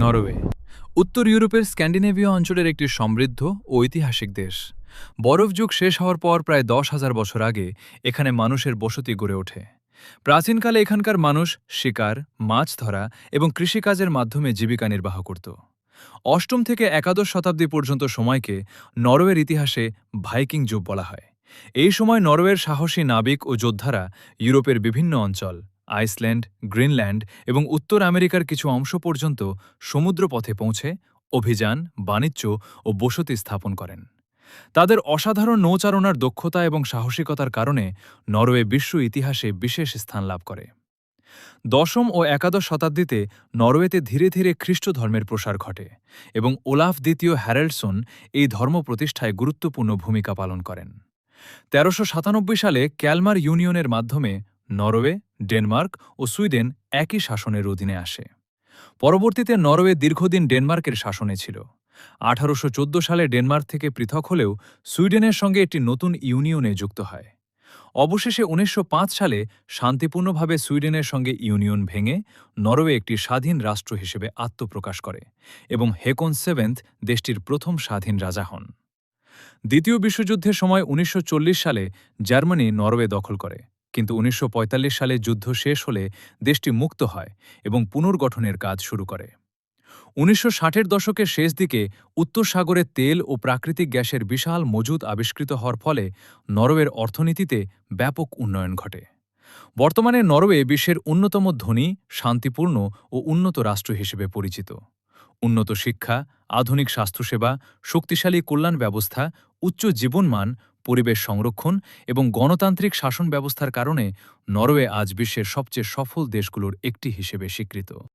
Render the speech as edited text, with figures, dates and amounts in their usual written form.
Norway উত্তর ইউরোপের স্ক্যান্ডিনেভীয় অঞ্চলের একটি সমৃদ্ধ ও ঐতিহাসিক দেশ। বরফ যুগ শেষ হওয়ার পর প্রায় 10,000 বছর আগে এখানে মানুষের বসতি গড়ে ওঠে। প্রাচীনকালে এখানকার মানুষ শিকার, মাছ ধরা এবং কৃষিকাজের মাধ্যমে জীবিকা নির্বাহ করত। অষ্টম থেকে একাদশ শতাব্দী পর্যন্ত সময়কে নরওয়ের ইতিহাসে ভাইকিং যুগ বলা হয়। এই সময় নরওয়ের সাহসী নাবিক ও যোদ্ধারা ইউরোপের বিভিন্ন অঞ্চল, আইসল্যান্ড, গ্রিনল্যান্ড এবং উত্তর আমেরিকার কিছু অংশ পর্যন্ত সমুদ্রপথে পৌঁছে অভিযান, বাণিজ্য ও বসতি স্থাপন করেন। তাদের অসাধারণ নৌচালনার দক্ষতা এবং সাহসিকতার কারণে নরওয়ে বিশ্ব ইতিহাসে বিশেষ স্থান লাভ করে। দশম ও একাদশ শতাব্দীতে নরওয়েতে ধীরে ধীরে খ্রিস্ট ধর্মের প্রসার ঘটে এবং ওলাফ দ্বিতীয় হ্যারেল্ডসন এই ধর্ম প্রতিষ্ঠায় গুরুত্বপূর্ণ ভূমিকা পালন করেন। ১৩৯৭ সালে ক্যালমার ইউনিয়নের মাধ্যমে নরওয়ে, ডেনমার্ক ও সুইডেন একই শাসনের অধীনে আসে। পরবর্তীতে নরওয়ে দীর্ঘদিন ডেনমার্কের শাসনে ছিল। ১৮১৪ সালে ডেনমার্ক থেকে পৃথক হলেও সুইডেনের সঙ্গে একটি নতুন ইউনিয়নে যুক্ত হয়। অবশেষে ১৯০৫ সালে শান্তিপূর্ণভাবে সুইডেনের সঙ্গে ইউনিয়ন ভেঙে নরওয়ে একটি স্বাধীন রাষ্ট্র হিসেবে আত্মপ্রকাশ করে এবং হেকন সেভেন্থ দেশটির প্রথম স্বাধীন রাজা হন। দ্বিতীয় বিশ্বযুদ্ধের সময় ১৯৪০ সালে জার্মানি নরওয়ে দখল করে, কিন্তু ১৯৪৫ সালে যুদ্ধ শেষ হলে দেশটি মুক্ত হয় এবং পুনর্গঠনের কাজ শুরু করে। ১৯৬০-এর দশকের শেষ দিকে উত্তর সাগরে তেল ও প্রাকৃতিক গ্যাসের বিশাল মজুদ আবিষ্কৃত হওয়ার ফলে নরওয়ের অর্থনীতিতে ব্যাপক উন্নয়ন ঘটে। বর্তমানে নরওয়ে বিশ্বের অন্যতম ধনী, শান্তিপূর্ণ ও উন্নত রাষ্ট্র হিসেবে পরিচিত। উন্নত শিক্ষা, আধুনিক স্বাস্থ্যসেবা, শক্তিশালী কল্যাণ ব্যবস্থা, উচ্চ জীবনমান, পরিবেশ সংরক্ষণ এবং গণতান্ত্রিক শাসন ব্যবস্থার কারণে নরওয়ে আজ বিশ্বের সবচেয়ে সফল দেশগুলোর একটি হিসেবে স্বীকৃত।